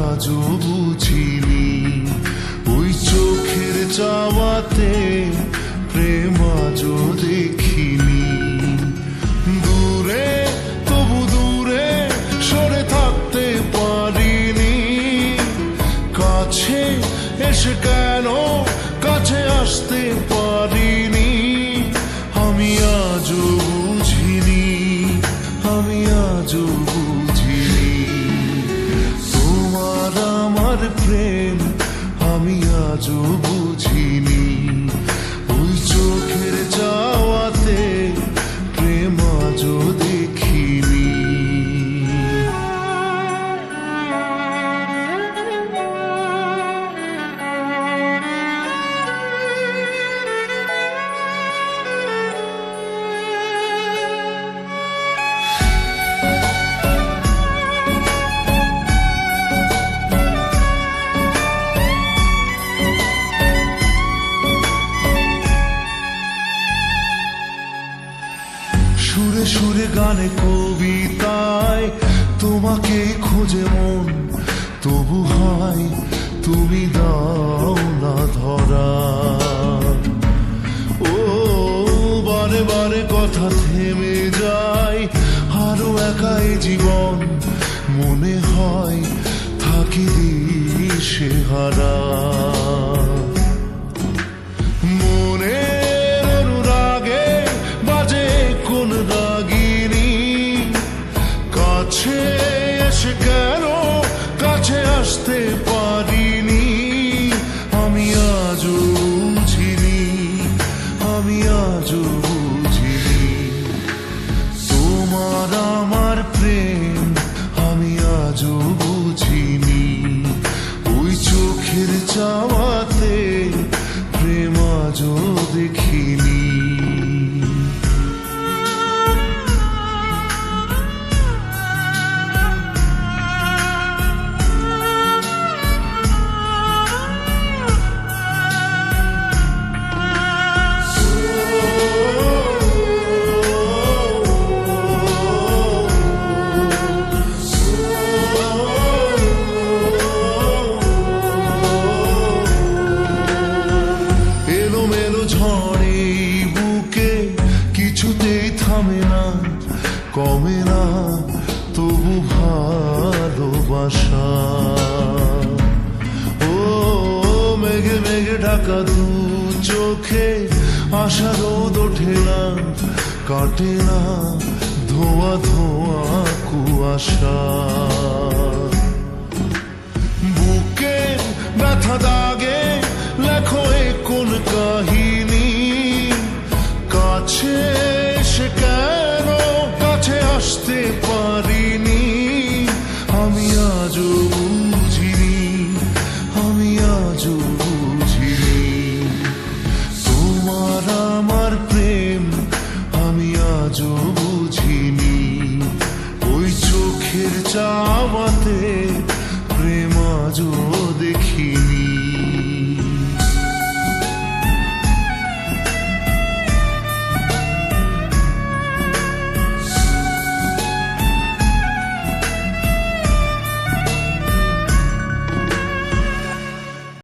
আজও বুঝিনি, ওই চোখের চাওয়াতে প্রেম আজও দেখিনি। দূরে তবু দূরে সরে থাকতে পারিনি, কাছে এসে কেন কাছে আসতে পারিনি। আমি আজও বুঝিনি, আমি আজও বুঝিনি তোমার আমার প্রেম, আমি আজও বুঝিনি। ওই চোখের চাওয়াতে প্রেম আজও দেখিনি। সুরে সুরে গানে কবিতায় তোমাকে খোঁজে মন, তবু হয় তুমি দাও না ধরা। ও বারে বারে কথা থেমে যায়, আরো একাই জীবন মনে হয় থাকি দিশে হারা। কাছে এসে কেন কাছে আসতে পারিনি, আমি আজও বুঝিনি, আমি আজও বুঝিনি তোমার আমার প্রেম, আমি আজও বুঝিনি। ওই চোখের চাওয়াতে প্রেম আজও দেখিনি। ঝড়ে বুকে কিছুতেই থামে না, কমে না তবু ভালোবাসা। ও মেঘে মেঘে ঢাকা দু চোখে আশা রোদ ওঠে না, কাটে না ধোয়া ধোয়া কুয়াশা। বুকে ব্যথা দাগে লেখো কোন কাহিনী, কাছে এসে কেন কাছে আসতে পারিনি। আমি আজও বুঝিনি, আমি আজও বুঝিনি তোমার আমার প্রেম, আমি আজও বুঝিনি। ওই চোখের চাওয়াতে প্রেম আজও